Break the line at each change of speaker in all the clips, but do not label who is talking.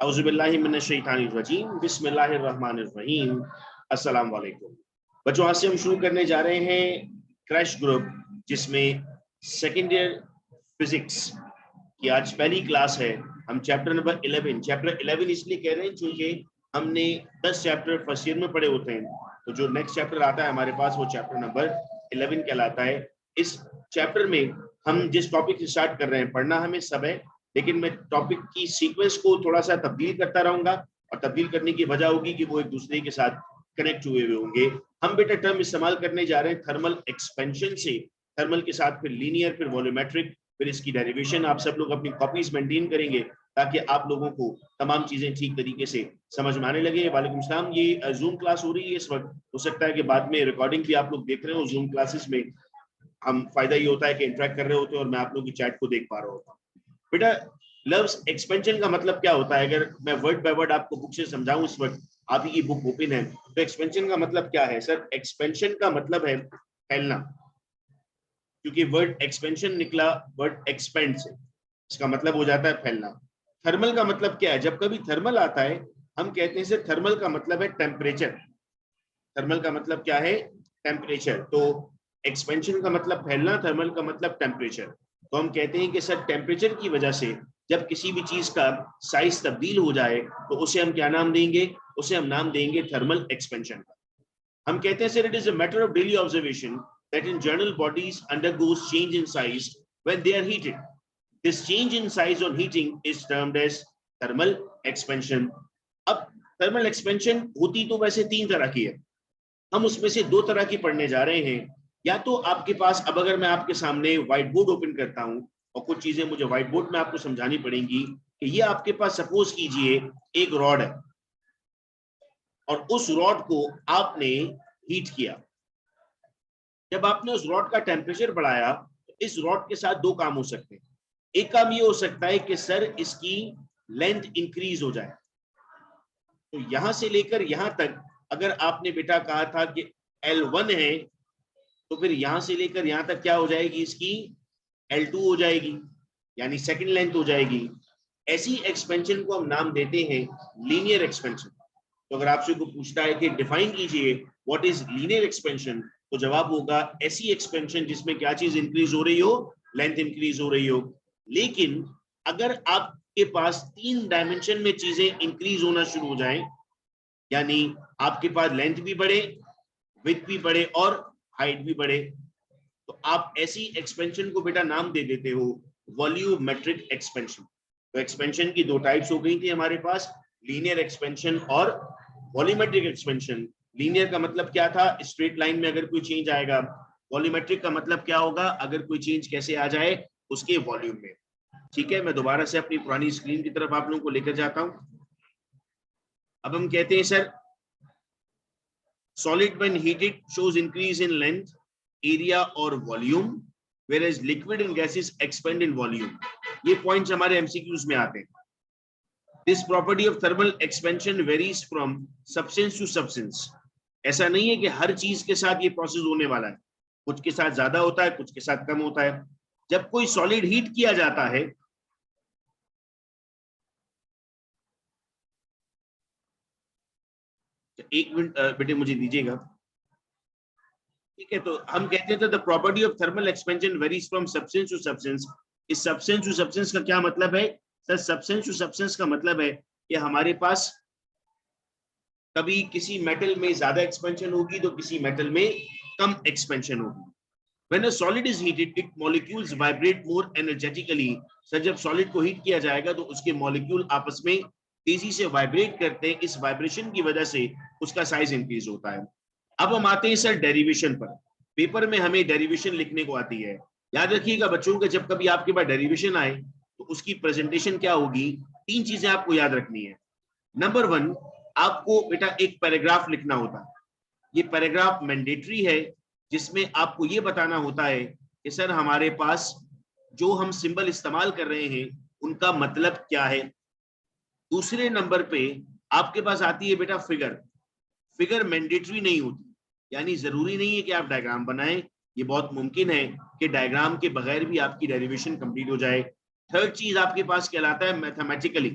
औज़ुबिल्लाहि मिनश्शैतानिर्रजीम, बिस्मिल्लाहिर्रहमानिर्रहीम। अस्सलाम वालेकुम बच्चों, आज से हम शुरू करने जा रहे हैं क्रैश ग्रुप, जिसमें सेकेंड ईयर फिजिक्स की आज पहली क्लास है। हम चैप्टर नंबर 11 इसलिए कह रहे हैं क्योंकि हमने 10 चैप्टर फर्स्ट ईयर में पढ़े होते हैं, तो जो नेक्स्ट चैप्टर आता है हमारे पास वो चैप्टर नंबर 11 कहलाता है। इस चैप्टर में हम जिस टॉपिक से स्टार्ट कर रहे हैं, पढ़ना हमें सब है, लेकिन मैं टॉपिक की सीक्वेंस को थोड़ा सा तब्दील करता रहूंगा, और तब्दील करने की वजह होगी कि वो एक दूसरे के साथ कनेक्ट हुए हुए होंगे। हम बेटा टर्म इस्तेमाल करने जा रहे हैं थर्मल एक्सपेंशन से, थर्मल के साथ फिर लीनियर, फिर वॉल्यूमेट्रिक, फिर इसकी डेरिवेशन। आप सब लोग अपनी कॉपीज मेंटेन करेंगे ताकि आप लोगों को तमाम चीजें ठीक तरीके से समझ में आने लगे। वालेकुम सलाम। ये जूम क्लास हो रही है इस वक्त, हो सकता है कि बाद में रिकॉर्डिंग भी आप लोग देख रहे हो। जूम क्लासेस में हम फायदा ये होता है कि इंटरेक्ट कर रहे होते हैं और मैं आप लोगों की चैट को देख पा रहा होता हूँ। बेटा लव्स एक्सपेंशन का मतलब क्या होता है? अगर मैं वर्ड बाय वर्ड आपको बुक से समझाऊं, इस वक्त आप ही की बुक ओपन है, तो एक्सपेंशन का मतलब क्या है सर? एक्सपेंशन का मतलब है फैलना, क्योंकि वर्ड एक्सपेंशन निकला वर्ड एक्सपेंड से, इसका मतलब हो जाता है फैलना। थर्मल का मतलब क्या है? जब कभी थर्मल आता है हम कहते हैं सर थर्मल का मतलब है टेम्परेचर। थर्मल का मतलब क्या है? टेम्परेचर। तो एक्सपेंशन का मतलब फैलना, थर्मल का मतलब टेम्परेचर। तो हम कहते हैं कि सर टेम्परेचर की वजह से जब किसी भी चीज का साइज तब्दील हो जाए तो उसे हम क्या नाम देंगे? उसे हम नाम देंगे थर्मल एक्सपेंशन का। हम कहते हैं sir it is a matter of daily observation that in general bodies undergoes change in size when they are heated. This change in size on heating is termed as thermal expansion. अब thermal expansion होती तो वैसे तीन तरह की है, हम उसमें से दो तरह की पढ़ने जा रहे हैं। या तो आपके पास, अब अगर मैं आपके सामने व्हाइट बोर्ड ओपन करता हूं और कुछ चीजें मुझे व्हाइट बोर्ड में आपको समझानी पड़ेंगी कि ये आपके पास सपोज कीजिए एक रॉड है और उस रॉड को आपने हीट किया। जब आपने उस रॉड का टेम्परेचर बढ़ाया तो इस रॉड के साथ दो काम हो सकते हैं। एक काम ये हो सकता है कि सर इसकी लेंथ इंक्रीज हो जाए, तो यहां से लेकर यहां तक अगर आपने बेटा कहा था कि L1 है, तो फिर यहां से लेकर यहां तक क्या हो जाएगी? इसकी L2 हो जाएगी, यानी सेकंड लेंथ हो जाएगी। ऐसी एक्सपेंशन को हम नाम देते हैं लीनियर एक्सपेंशन। तो अगर आपसे कोई पूछता है कि डिफाइन कीजिए व्हाट इज लीनियर एक्सपेंशन, तो जवाब होगा ऐसी एक्सपेंशन जिसमें क्या चीज इंक्रीज हो रही हो? लेंथ इंक्रीज हो रही हो। लेकिन अगर आपके पास 3 डायमेंशन में चीजें इंक्रीज होना शुरू हो जाएं, यानी आपके पास लेंथ भी बढ़े, विड्थ भी बढ़े और हाइट भी बढ़े, तो आप ऐसी एक्सपेंशन को बेटा नाम दे देते हो वॉल्यूमेट्रिक एक्सपेंशन। तो एक्सपेंशन की दो टाइप्स हो गई थी हमारे पास, लीनियर एक्सपेंशन और वॉल्यूमेट्रिक एक्सपेंशन। लीनियर का मतलब क्या था? स्ट्रेट लाइन में अगर कोई चेंज आएगा। वॉल्यूमेट्रिक का मतलब क्या होगा? अगर कोई चेंज कैसे आ जाए? उसके वॉल्यूम में। ठीक है, मैं दोबारा से अपनी पुरानी स्क्रीन की तरफ आप लोगों को लेकर जाता हूं। अब हम कहते हैं sir solid when heated shows increase in length, area or volume, whereas liquid and gases expand in volume. ये पॉइंट्स हमारे एमसीक्यूज में आते हैं। This property of thermal expansion varies from substance to substance. ऐसा नहीं है कि हर चीज के साथ ये प्रोसेस होने वाला है, कुछ के साथ ज्यादा होता है, कुछ के साथ कम होता है। जब कोई सॉलिड हीट किया जाता है, एक मिनट बेटे मुझे दीजिएगा, ठीक है। तो हम कहते थे the property of thermal expansion varies from substance to substance. इस सब्सटेंस टू सब्सटेंस का क्या मतलब है सर? सब्सटेंस टू सब्सटेंस का मतलब है कि हमारे पास कभी किसी मेटल में ज्यादा एक्सपेंशन होगी तो किसी मेटल में कम एक्सपेंशन होगी। When a solid is heated, its molecules vibrate more energetically. Sir जब सॉलिड को हीट किया जाएगा तो उसके मॉलिक्यूल आपस में तेजी से वाइब्रेट करते हैं, इस वाइब्रेशन की वजह से उसका साइज इंक्रीज होता है। अब हम आते हैं सर डेरिवेशन पर। पेपर में हमें डेरिवेशन लिखने को आती है। याद रखिएगा बच्चों के जब कभी आपके पास डेरिवेशन आए तो उसकी प्रेजेंटेशन क्या होगी? 3 चीजें आपको याद रखनी है। नंबर 1, आपको बेटा एक पैराग्राफ लिखना होता है। ये पैराग्राफ मैंडेटरी है, जिसमें आपको ये बताना होता है कि सर हमारे पास जो हम सिंबल इस्तेमाल कर रहे हैं उनका मतलब क्या है। दूसरे नंबर पे आपके पास आती है बेटा फिगर। फिगर मैंडेटरी नहीं होती, यानी जरूरी नहीं है कि आप डायग्राम बनाएं। ये बहुत मुमकिन है कि डायग्राम के बगैर भी आपकी डेरिवेशन कंप्लीट हो जाए। थर्ड चीज आपके पास कहलाता है मैथमेटिकली,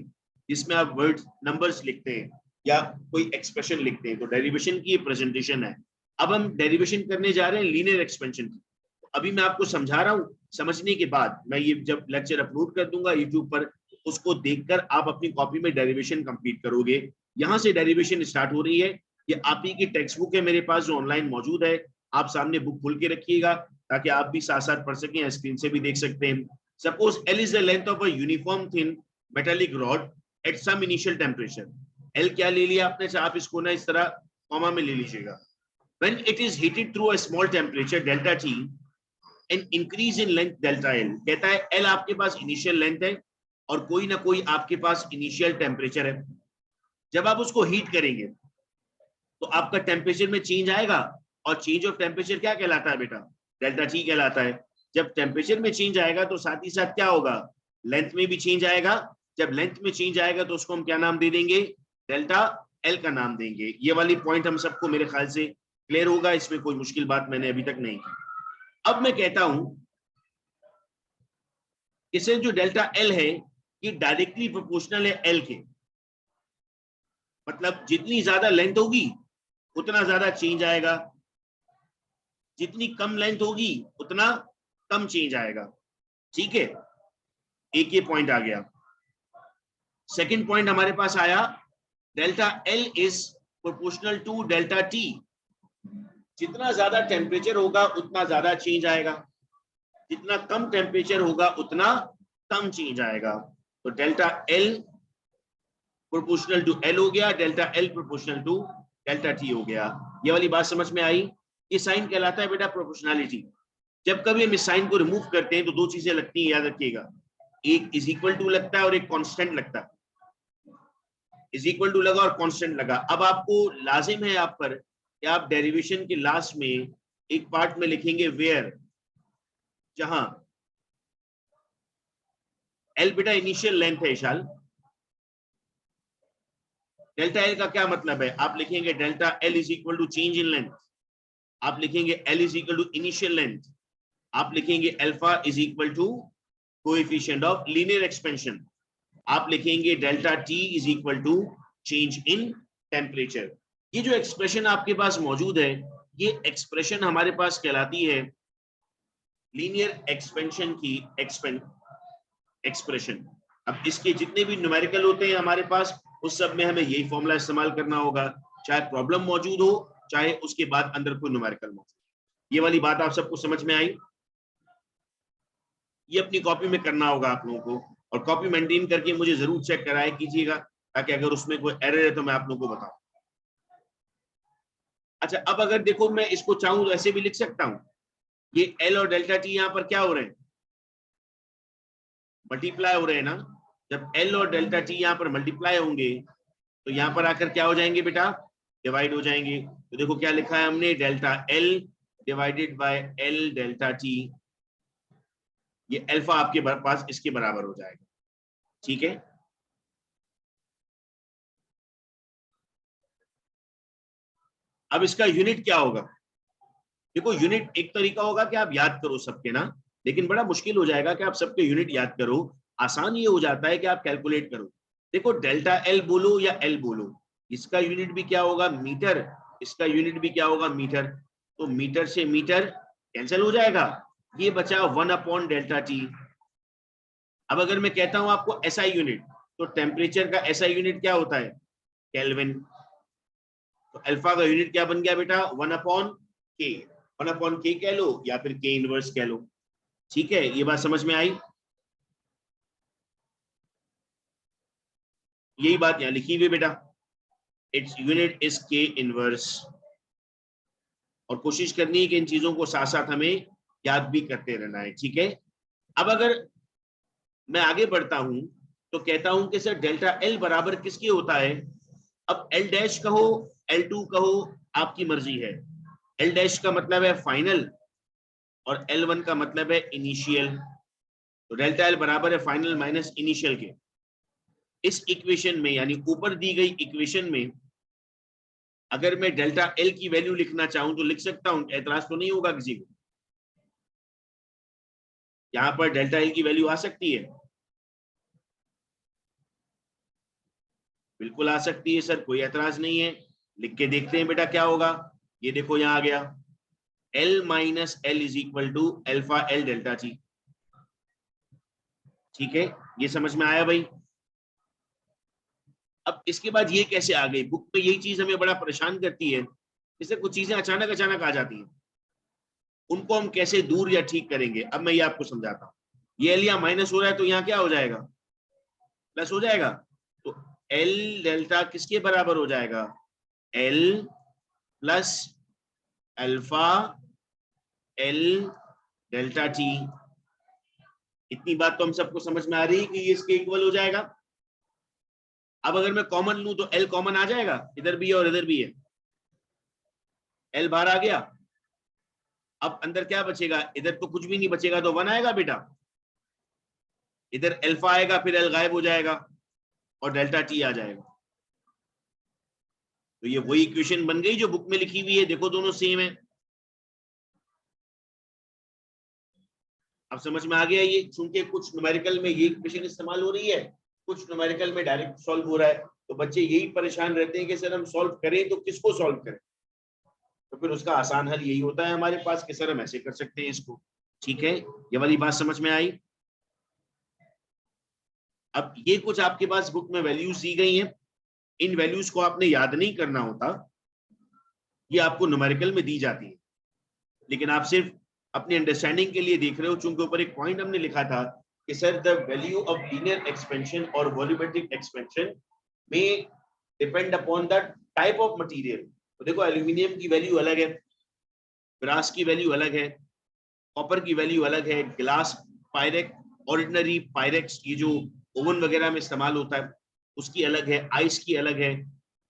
जिसमें आप वर्ड नंबर्स लिखते हैं या कोई एक्सप्रेशन लिखते हैं, तो डेरिवेशन की प्रेजेंटेशन है। अब हम डेरिवेशन करने जा रहे हैं लीनियर एक्सपेंशन की। अभी मैं आपको समझा रहा हूं, समझने के बाद मैं ये जब लेक्चर अपलोड कर दूंगा यूट्यूब पर, उसको देखकर आप अपनी कॉपी में डेरिवेशन कंप्लीट करोगे। यहां से डेरिवेशन स्टार्ट हो रही है। ये आप ही की टेक्स्ट बुक है मेरे पास जो ऑनलाइन मौजूद है। आप सामने बुक खोल के रखिएगा ताकि आप भी साथ साथ पढ़ सकें, स्क्रीन से भी देख सकते हैं। Suppose L is the length of a uniform thin metallic rod at some initial temperature. L क्या ले लिया आपने, आप इसको ना इस तरह कॉमा में ले लीजिएगा। When it is heated through a small temperature delta T, an increase in length delta L, कहता है L आपके पास इनिशियल लेंथ है और कोई ना कोई आपके पास इनिशियल टेम्परेचर है। जब आप उसको हीट करेंगे तो आपका टेम्परेचर में चेंज आएगा, और चेंज ऑफ टेम्परेचर क्या कहलाता है बेटा, डेल्टा टी कहलाता है। जब टेम्परेचर में चेंज आएगा तो साथ ही साथ क्या होगा, लेंथ में भी चेंज आएगा। जब लेंथ में चेंज आएगा तो उसको हम क्या नाम दे देंगे, डेल्टा एल का नाम देंगे। ये वाली पॉइंट हम सबको मेरे ख्याल से क्लियर होगा, इसमें कोई मुश्किल बात मैंने अभी तक नहीं की। अब मैं कहता हूं इसे जो डेल्टा एल है ये डायरेक्टली प्रोपोर्शनल है एल के, मतलब जितनी ज्यादा लेंथ होगी उतना ज्यादा चेंज आएगा, जितनी कम लेंथ होगी उतना कम चेंज आएगा। ठीक है, एक ये पॉइंट आ गया। सेकंड पॉइंट हमारे पास आया, delta L is proportional to delta T. जितना ज्यादा टेम्परेचर होगा उतना ज्यादा चेंज आएगा, जितना कम टेम्परेचर होगा उतना कम चेंज आएगा। तो delta L proportional to L हो गया, delta L proportional to delta T हो गया। ये वाली बात समझ में आई। ये साइन कहलाता है बेटा प्रोपोर्शनैलिटी। जब कभी हम इस साइन को रिमूव करते हैं तो दो चीजें लगती हैं, याद रखिएगा, एक इज इक्वल टू लगता है और एक कांस्टेंट लगता है। इज इक्वल टू लगा और कांस्टेंट लगा। अब आपको लाजिम है आप पर कि आप डेरिवेशन के लास्ट में एक पार्ट में लिखेंगे वेयर, जहां एल बेटा इनिशियल लेंथ है। इशाल डेल्टा एल का क्या मतलब है, आप लिखेंगे delta L is equal to change in length, आप लिखेंगे L is equal to initial length, आप लिखेंगे alpha is equal to coefficient of linear expansion, आप लिखेंगे delta T is equal to change in temperature. ये जो एक्सप्रेशन आपके पास मौजूद है, ये एक्सप्रेशन हमारे पास कहलाती है लीनियर एक्सपेंशन की एक्सप्रेशन। अब इसके जितने भी न्यूमेरिकल होते हैं हमारे पास, उस सब में हमें यही फॉर्मूला इस्तेमाल करना होगा, चाहे प्रॉब्लम मौजूद हो चाहे उसके बाद अंदर कोई न्यूमेरिकल मौजूद। ये वाली बात आप सबको समझ में आई। ये अपनी कॉपी में करना होगा आप लोगों को, और कॉपी मेंटेन करके मुझे जरूर चेक कराया कीजिएगा, ताकि अगर उसमें कोई एरर है तो मैं आप लोगों को बताऊं। अच्छा, अब अगर देखो मैं इसको चाहूं तो ऐसे भी लिख सकता हूं, ये एल और डेल्टा टी यहां पर क्या हो रहे हैं, मल्टीप्लाई हो रहे हैं ना। जब एल और डेल्टा टी यहाँ पर मल्टीप्लाई होंगे तो यहाँ पर आकर क्या हो जाएंगे बेटा, डिवाइड हो जाएंगे। तो देखो क्या लिखा है हमने, delta L divided by L delta T, ये अल्फा आपके पास इसके बराबर हो जाएगा। ठीक है, अब इसका यूनिट क्या होगा, देखो यूनिट एक तरीका होगा कि आप याद करो सबके ना, लेकिन बड़ा मुश्किल हो जाएगा कि आप सबके यूनिट याद करो। आसान ये हो जाता है कि आप कैलकुलेट करो। देखो डेल्टा एल बोलो या एल बोलो, इसका यूनिट भी क्या होगा, मीटर, इसका यूनिट भी क्या होगा, मीटर। तो मीटर से मीटर कैंसिल हो जाएगा, ये बचा 1 डेल्टा टी। अब अगर मैं कहता हूं आपको एसआई यूनिट, तो टेम्परेचर का एसआई यूनिट क्या होता है, केल्विन। तो अल्फा का यूनिट क्या बन गया बेटा, 1/k, 1/k कह लो या फिर k इनवर्स कह लो। ठीक है, ये बात समझ में आई। यही बात यहां लिखी हुई बेटा, its unit is k inverse. और कोशिश करनी है कि इन चीजों को साथ साथ हमें याद भी करते रहना है। ठीक है, अब अगर मैं आगे बढ़ता हूं तो कहता हूं कि सर डेल्टा एल बराबर किसके होता है। अब एल डैश कहो L2 कहो, आपकी मर्जी है। एल डैश का मतलब है फाइनल और L1 का मतलब है इनिशियल। तो डेल्टा एल बराबर है फाइनल माइनस इनिशियल के। इस इक्वेशन में यानी ऊपर दी गई इक्वेशन में अगर मैं डेल्टा एल की वैल्यू लिखना चाहूं तो लिख सकता हूं, एतराज तो नहीं होगा किसी को। यहां पर डेल्टा एल की वैल्यू आ सकती है, बिल्कुल आ सकती है सर, कोई एतराज नहीं है। लिख के देखते हैं बेटा क्या होगा। ये देखो यहाँ आ गया, L minus L is equal to alpha L delta T. ठीक है, ये समझ में आया भाई। अब इसके बाद ये कैसे आ गई बुक में, यही चीज हमें बड़ा परेशान करती है। इससे कुछ चीजें अचानक अचानक आ जाती हैं, उनको हम कैसे दूर या ठीक करेंगे। अब मैं ये आपको समझाता हूँ। ये एल यहाँ माइनस हो रहा है तो यहाँ क्या हो जाएगा, प्लस हो जाएगा। तो एल डेल्टा किसके बराबर हो जाएगा, L plus alpha L delta T. इतनी बात तो हम सबको समझ में आ रही है कि ये इसके इक्वल हो जाएगा। अब अगर मैं कॉमन लूं तो एल कॉमन आ जाएगा, इधर भी है और इधर भी है, एल बाहर आ गया। अब अंदर क्या बचेगा, इधर तो कुछ भी नहीं बचेगा, तो 1 आएगा बेटा। इधर अल्फा आएगा, फिर एल गायब हो जाएगा और डेल्टा टी आ जाएगा। तो ये वही इक्वेशन बन गई जो बुक में लिखी हुई है, देखो दोनों सेम है। अब समझ में आ गया ये, चूंकि कुछ न्यूमेरिकल में ये इक्वेशन इस्तेमाल हो रही है, कुछ न्यूमेरिकल में डायरेक्ट सॉल्व हो रहा है, तो बच्चे यही परेशान रहते हैं कि सर हम सॉल्व करें तो किसको सॉल्व करें। तो फिर उसका आसान हल यही होता है हमारे पास कि सर हम ऐसे कर सकते हैं इसको। ठीक है, ये वाली बात समझ में आई। अब ये कुछ आपके पास बुक में वैल्यूज दी गई हैं, इन वैल्यूज को आपने याद नहीं करना होता, ये आपको न्यूमेरिकल में दी जाती है, लेकिन आप सिर्फ अपनी अंडरस्टैंडिंग के लिए देख रहे हो। चूंकि ऊपर एक पॉइंट हमने लिखा था कि sir the value of linear expansion और वॉल्यूमेट्रिक एक्सपेंशन में depend upon the type of material. तो देखो एल्यूमिनियम की वैल्यू अलग है, ब्रास की वैल्यू अलग है, कॉपर की वैल्यू अलग है, ग्लास पायरेक्स, ऑर्डिनरी पायरेक्स, ये जो ओवन वगैरह में इस्तेमाल होता है उसकी अलग है, आइस की अलग है,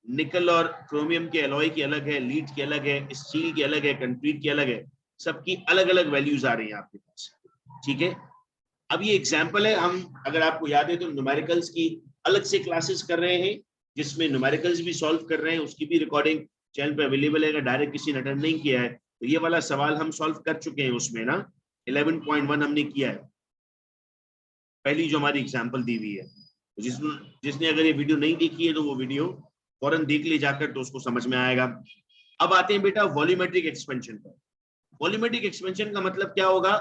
निकल और क्रोमियम के एलॉय की अलग है, लीड की अलग है, स्टील की अलग है, कंक्रीट की अलग है, सबकी अलग अलग वैल्यूज आ रही हैं आपके पास। ठीक है, अब ये एग्जांपल है, हम अगर आपको याद है तो न्यूमेरिकल्स की अलग से क्लासेस कर रहे हैं जिसमें न्यूमेरिकल्स भी सॉल्व कर रहे हैं, उसकी भी रिकॉर्डिंग चैनल पे अवेलेबल है। अगर डायरेक्ट किसी ने अटेंड नहीं किया है तो ये वाला सवाल हम सॉल्व कर चुके हैं उसमें ना, 11.1 हमने किया है, पहली जो हमारी एग्जांपल दी हुई है। तो जिसने अगर ये वीडियो नहीं देखी है तो वो वीडियो फौरन देख ले जाकर, तो उसको समझ में आएगा। अब आते हैं बेटा वॉल्यूमेट्रिक एक्सपेंशन पर। वॉल्यूमेट्रिक एक्सपेंशन का मतलब क्या होगा,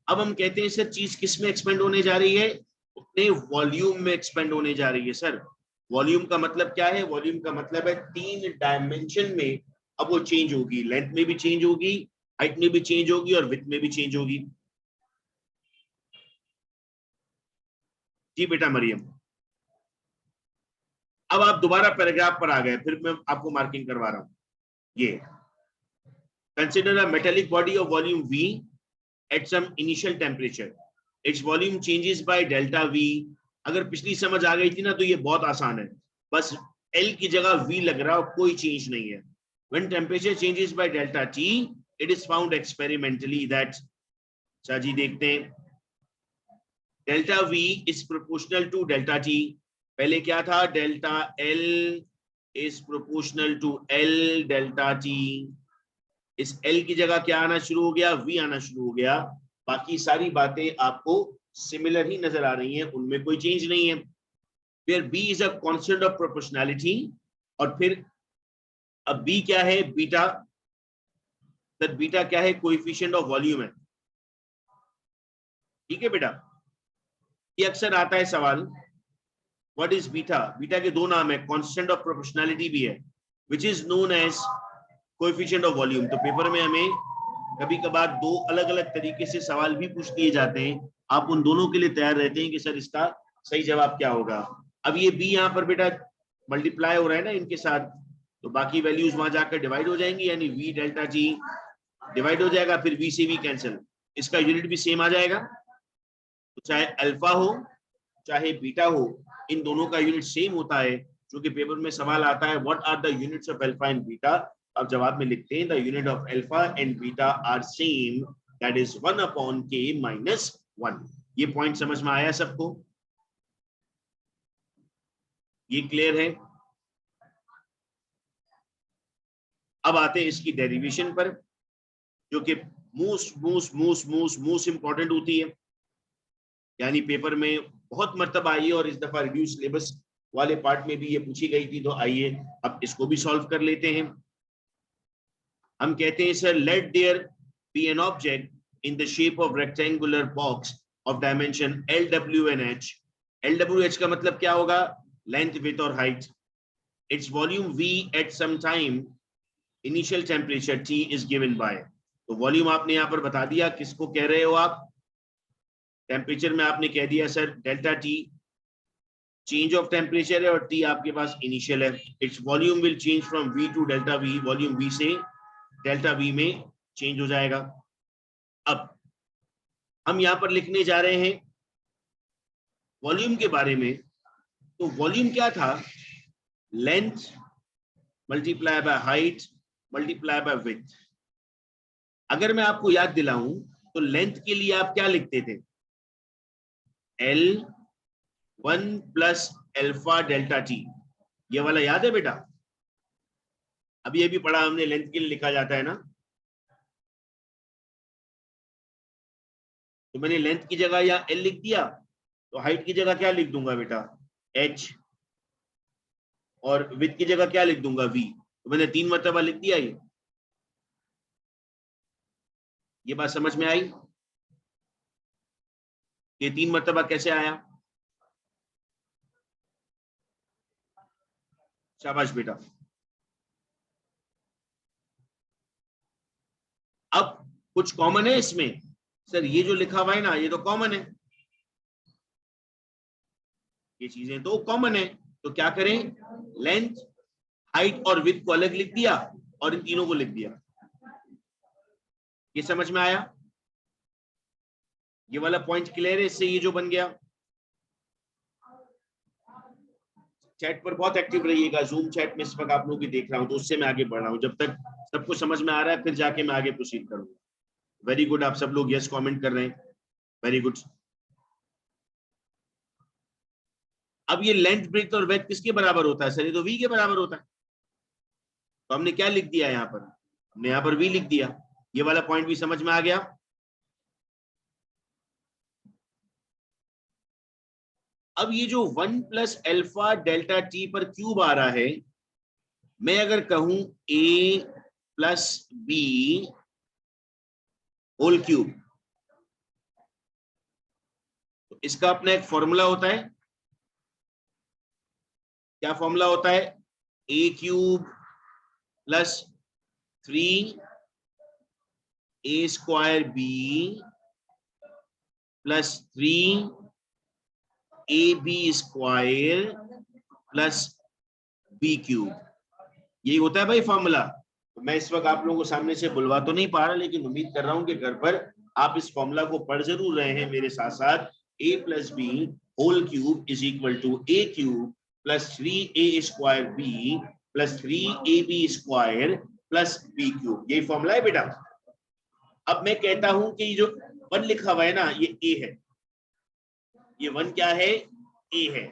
अब हम कहते हैं सर चीज किस में एक्सपेंड होने जा रही है, अपने वॉल्यूम में एक्सपेंड होने जा रही है। सर वॉल्यूम का मतलब क्या है, वॉल्यूम का मतलब है 3 डायमेंशन में अब वो चेंज होगी, लेंथ में भी चेंज होगी, हाइट में भी चेंज होगी और विड्थ में भी चेंज होगी। जी बेटा मरियम, अब आप दोबारा पैराग्राफ पर आ गए, फिर मैं आपको मार्किंग करवा रहा हूं। ये consider a metallic body of volume V at some initial temperature, its volume changes by delta V। अगर पिछली समझ आ गई थी ना तो ये बहुत आसान है, बस L की जगह V लग रहा है और कोई चेंज नहीं है। When temperature changes by delta T, it is found experimentally that, अच्छा जी देखते हैं, delta V is proportional to delta T। पहले क्या था, delta L is proportional to L delta T। इस L की जगह क्या आना शुरू हो गया, V आना शुरू हो गया। बाकी सारी बातें आपको सिमिलर ही नजर आ रही हैं, उनमें कोई चेंज नहीं है। फिर B is a constant of proportionality, और फिर अब B क्या है, बीटा। बीटा क्या है, कोएफिशिएंट ऑफ वॉल्यूम है। ठीक है बेटा, ये अक्सर आता है सवाल, व्हाट इज बीटा। बीटा के दो नाम है, कांस्टेंट ऑफ प्रोपोर्शनैलिटी भी है, which is known as coefficient of volume. तो पेपर में हमें कभी कभार दो अलग अलग तरीके से सवाल भी पूछ दिए जाते हैं, आप उन दोनों के लिए तैयार रहते हैं कि सर इसका सही जवाब क्या होगा। अब ये बी यहाँ पर बेटा मल्टीप्लाई हो रहा है ना इनके साथ, तो बाकी वैल्यूज वहां जाकर डिवाइड हो जाएंगी, यानी वी डेल्टा जी डिवाइड हो जाएगा, फिर वी से वी कैंसिल, इसका यूनिट भी सेम आ जाएगा। तो चाहे अल्फा हो चाहे बीटा हो, इन दोनों का यूनिट सेम होता है। जो कि पेपर में सवाल आता है, what are the units of alpha and beta, अब जवाब में लिखते हैं the unit of alpha and beta are same, that is 1/k-1। ये पॉइंट समझ में आया सबको, ये क्लियर है। अब आते हैं इसकी डेरिवेशन पर, जो कि मोस्ट इंपॉर्टेंट होती है, यानी पेपर में बहुत मर्तबा आई और इस दफा रिड्यूस सिलेबस वाले पार्ट में भी ये पूछी गई थी, तो आइए अब इसको भी सॉल्व कर लेते हैं। हम कहते हैं sir, let there be an object in the shape of rectangular box of dimension LWH। LWH का मतलब क्या होगा? लेंथ, विड्थ और height. It's volume V at some time, initial temperature T is given by. तो volume आपने यहां पर बता दिया, किसको कह रहे हो आप? टेम्परेचर में आपने कह दिया sir delta T change of temperature है, और T आपके पास इनिशियल है। It's volume will change from V to delta V, volume V से डेल्टा V में चेंज हो जाएगा। अब हम यहां पर लिखने जा रहे हैं वॉल्यूम के बारे में। तो वॉल्यूम क्या था? Length multiply by height multiply by width. अगर मैं आपको याद दिलाऊं तो लेंथ के लिए आप क्या लिखते थे? L1 plus alpha delta T। ये वाला याद है बेटा? अभी अभी पढ़ा हमने, लेंथ के लिए लिखा जाता है ना। तो मैंने लेंथ की जगह यहाँ L लिख दिया, तो हाइट की जगह क्या लिख दूंगा बेटा? H, और विड्थ की जगह क्या लिख दूंगा? V। तो मैंने 3 मरतबा लिख दिया। ये बात समझ में आई? ये 3 मरतबा कैसे आया? शाबाश बेटा। अब कुछ कॉमन है इसमें? सर ये जो लिखा हुआ है ना, ये तो कॉमन है, ये चीजें तो कॉमन है। तो क्या करें? लेंथ, हाइट और विड्थ को अलग लिख दिया और इन तीनों को लिख दिया। ये समझ में आया? ये वाला पॉइंट क्लियर है? इससे ये जो बन गया। चैट पर बहुत एक्टिव रहिएगा, जूम चैट में इस वक्त आप लोग भी देख रहा हूं, तो उससे मैं आगे बढ़ रहा हूं। जब तक सबको समझ में आ रहा है फिर जाके मैं आगे प्रोसीड करूंगा। वेरी गुड, आप सब लोग यस कमेंट कर रहे हैं, वेरी गुड। अब ये लेंथ, ब्रेथ और वेथ किसके बराबर होता है? सर ये तो V के बराबर होता है। तो हमने क्या लिख दिया यहाँ पर? हमने यहाँ पर V लिख दिया। ये वाला पॉइंट भी समझ में आ गया। अब ये जो 1 प्लस अल्फा डेल्टा T पर क्यूब आ रहा है, मैं अगर कहूं A plus B whole cube, तो इसका अपना एक फॉर्मूला होता है। क्या फॉर्मूला होता है? A cube plus 3 A square B plus 3 AB square plus B cube. यही होता है भाई फॉर्मूला। तो मैं इस वक्त आप लोगों को सामने से बुलवा तो नहीं पा रहा, लेकिन उम्मीद कर रहा हूं कि घर पर आप इस फॉर्मूला को पढ़ जरूर रहे हैं मेरे साथ साथ। A plus B whole cube is equal to A cube plus 3A square B plus 3AB square plus B cube. यही फॉर्मूला है बेटा। अब मैं कहता हूं कि ये जो 1 लिखा हुआ है ना, ये A है। ये 1 क्या है? A है।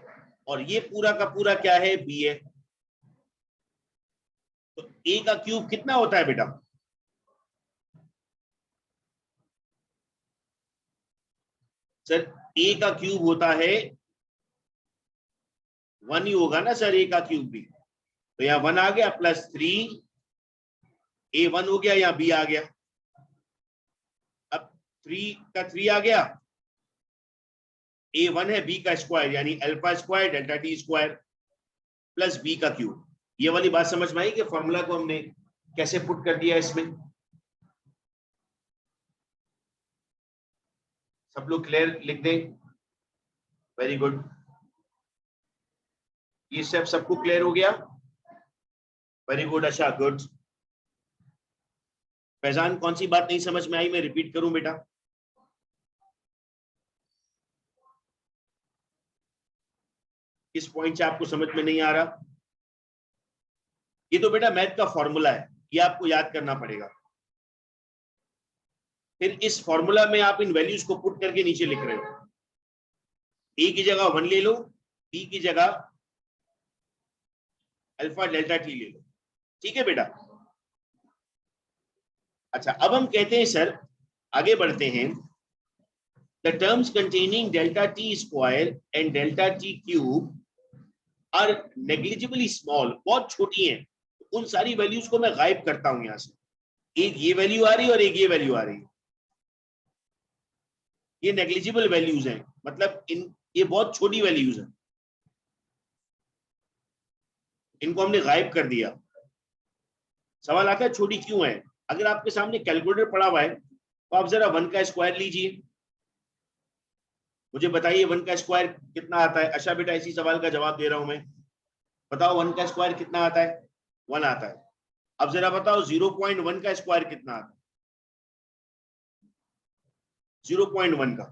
और ये पूरा का पूरा क्या है? B है। तो A का क्यूब कितना होता है बेटा? सर A का क्यूब होता है 1 ही होगा ना सर, A का क्यूब भी। तो यहाँ 1 आ गया प्लस 3 A 1 हो गया, यहाँ B आ गया। अब 3 का 3 आ गया, A 1 है, B का स्क्वायर यानी alpha square delta T square plus B का क्यूब। ये वाली बात समझ में आई कि फॉर्मूला को हमने कैसे पुट कर दिया इसमें? सब लोग क्लियर लिख दें। Very good. ये स्टेप सबको क्लियर हो गया? Very good. अच्छा गुड। फैजान कौन सी बात नहीं समझ में आई? मैं रिपीट करूं बेटा? किस पॉइंट से आपको समझ में नहीं आ रहा? ये तो बेटा मैथ का फॉर्मूला है, ये आपको याद करना पड़ेगा। फिर इस फॉर्मूला में आप इन वैल्यूज को पुट करके नीचे लिख रहे हो। A की जगह 1 ले लो, B की जगह अल्फा डेल्टा T ले लो। ठीक है बेटा? अच्छा, अब हम कहते हैं सर, आगे बढ़ते हैं। The terms containing delta T square and delta T cube are negligibly small, बहुत छोटी हैं, उन सारी वैल्यूज को मैं गायब करता हूं यहां से। एक ये वैल्यू आ रही है और एक ये वैल्यू आ रही है, ये नेग्लिजिबल वैल्यूज हैं, मतलब ये बहुत छोटी वैल्यूज हैं, इनको हमने गायब कर दिया। सवाल आता है छोटी क्यों है? अगर आपके सामने कैलकुलेटर पड़ा हुआ है तो आप जरा 1 का स्क्वायर लीजिए, मुझे बताइए 1 का स्क्वायर कितना आता है। अच्छा बेटा, इसी सवाल का जवाब दे रहा हूं मैं, बताओ 1 का स्क्वायर कितना आता है? 1 आता है। अब जरा बताओ 0.1 का स्क्वायर कितना आता है? 0.1 का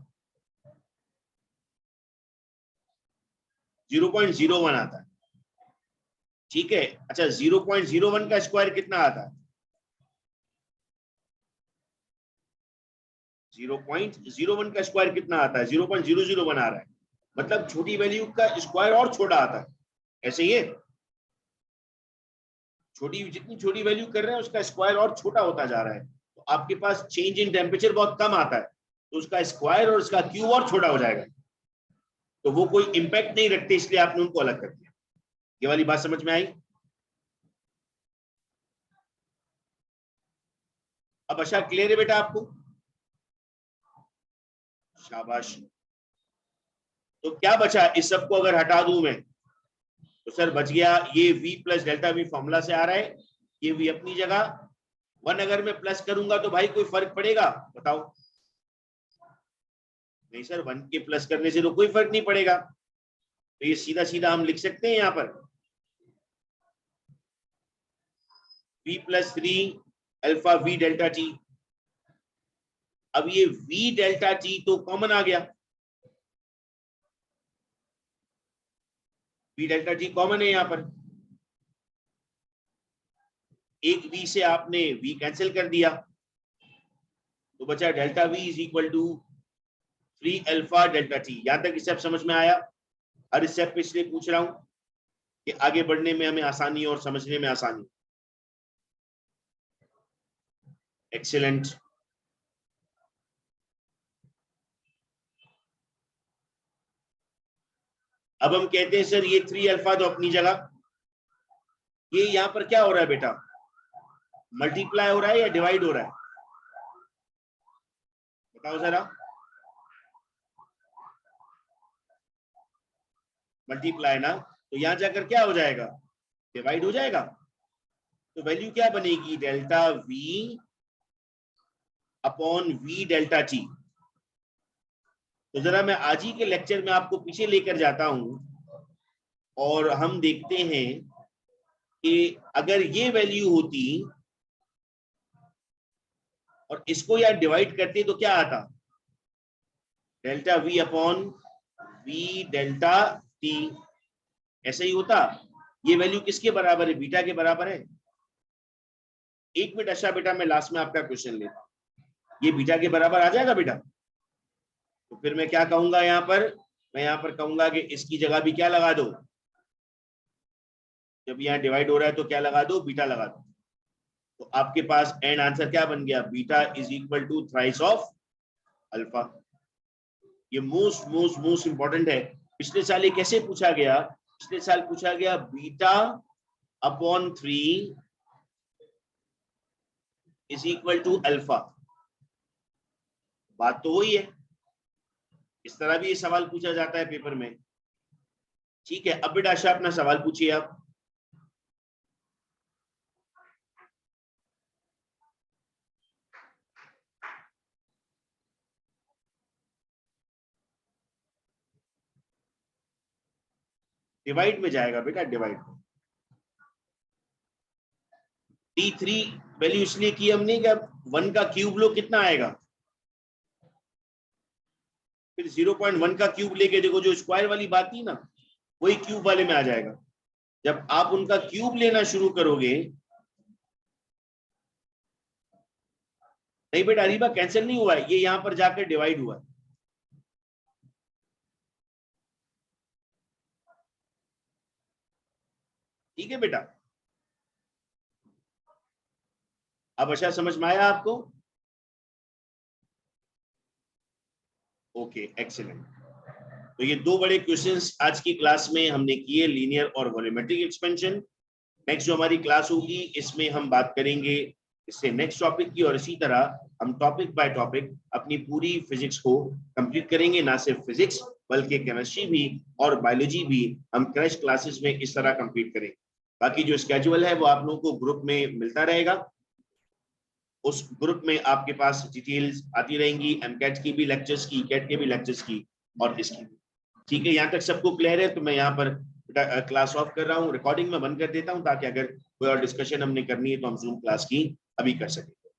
0.01 आता है, ठीक है। अच्छा 0.01 का स्क्वायर कितना आता है? 0.01 का स्क्वायर कितना आता है? 0.001 आ रहा है, मतलब छोटी वैल्यू का स्क्वायर और छोटा आता है, ऐसे ही है। छोटी, जितनी छोटी वैल्यू कर रहे हैं उसका स्क्वायर और छोटा होता जा रहा है, तो आपके पास चेंज इन टेम्परेचर बहुत कम आता है, तो उसका स्क्वायर और उसका क्यूब और छोटा हो जाएगा, तो वो कोई इंपैक्ट नहीं रखते, इसलिए आपने उनको अलग कर दिया। ये वाली बात समझ में आई? अब अच्छा क्लियर है बेटा आपको? शाबाश। तो क्या बचा, इस सब को अगर हटा दूं मैं तो सर बच गया ये v plus delta v formula से आ रहा है, ये v अपनी जगह। 1 अगर मैं प्लस करूंगा तो भाई कोई फर्क पड़ेगा? बताओ। नहीं सर, 1 के प्लस करने से तो कोई फर्क नहीं पड़ेगा, तो ये सीधा सीधा हम लिख सकते हैं यहां पर v plus 3 alpha v delta t। अब ये v डेल्टा t तो कॉमन आ गया, v डेल्टा t कॉमन है यहां पर, एक v से आपने v कैंसिल कर दिया, तो बचा delta v is equal to 3 alpha delta t। यहां तक स्टेप समझ में आया? हर स्टेप पे इसलिए पूछ रहा हूं कि आगे बढ़ने में हमें आसानी और समझने में आसानी। एक्सीलेंट। अब हम कहते हैं सर ये 3 अल्फा तो अपनी जगह, ये यहां पर क्या हो रहा है बेटा, मल्टीप्लाई हो रहा है या डिवाइड हो रहा है? बताओ जरा। मल्टीप्लाई ना, तो यहां जाकर क्या हो जाएगा, डिवाइड हो जाएगा, तो वैल्यू क्या बनेगी, delta we upon we delta T. तो जरा मैं आज ही के लेक्चर में आपको पीछे लेकर जाता हूं और हम देखते हैं कि अगर ये वैल्यू होती और इसको यार डिवाइड करते तो क्या आता, delta we upon we delta T, ऐसे ही होता। ये वैल्यू किसके बराबर है, बीटा के बराबर है। एक मिनट, अच्छा बेटा मैं लास्ट में आपका क्वेश्चन लेता हूं, ये बीटा के बराबर आ जाएगा बेटा, तो फिर मैं क्या कहूंगा यहां पर, मैं यहां पर कहूंगा कि इसकी जगह भी क्या लगा दो, जब यहाँ डिवाइड हो रहा है तो क्या लगा दो, बीटा लगा दो, तो आपके पास एंड आंसर क्या बन गया, beta is equal to thrice of alpha. ये मोस्ट मोस्ट मोस्ट इंपॉर्टेंट है। पिछले साल ये कैसे पूछा गया, पिछले साल पूछा गया beta upon 3 is equal to alpha, बात तो वही है, इस तरह भी ये सवाल पूछा जाता है पेपर में। ठीक है, अब बेटा आशा अपना सवाल पूछिए आप। डिवाइड में जाएगा बेटा, डिवाइड में। T3 वैल्यू इसलिए की हमने कि 1 का क्यूब लो कितना आएगा, फिर 0.1 का क्यूब लेके देखो, जो स्क्वायर वाली बात थी ना वही क्यूब वाले में आ जाएगा। जब आप उनका क्यूब लेना शुरू करोगे, नहीं बेटा अरीबा कैंसिल नहीं हुआ है, ये यहां पर जाकर डिवाइड हुआ है। ठीक है बेटा, अब अच्छा समझ में आया आपको? Okay excellent. तो ये दो बड़े क्वेश्चंस आज की क्लास में हमने किए, लीनियर और वॉल्यूमेट्रिक एक्सपेंशन। नेक्स्ट जो हमारी क्लास होगी इसमें हम बात करेंगे इससे नेक्स्ट टॉपिक की, और इसी तरह हम टॉपिक बाय टॉपिक अपनी पूरी फिजिक्स को कंप्लीट करेंगे। ना सिर्फ फिजिक्स बल्कि केमिस्ट्री भी और बायोलॉजी भी हम क्रैश क्लासेस में इस तरह कंप्लीट करेंगे। बाकी जो स्केड्यूल है वो आप लोगों को ग्रुप में मिलता रहेगा। उस ग्रुप में आपके पास डिटेल्स आती रहेंगी, एमकेट की भी लेक्चर्स की, कैट के भी लेक्चर्स की और इसकी भी। ठीक है, यहाँ तक सबको क्लियर है? तो मैं यहाँ पर क्लास ऑफ कर रहा हूँ, रिकॉर्डिंग में बंद कर देता हूँ ताकि अगर कोई और डिस्कशन हमने करनी है तो हम जूम क्लास की अभी कर सकें।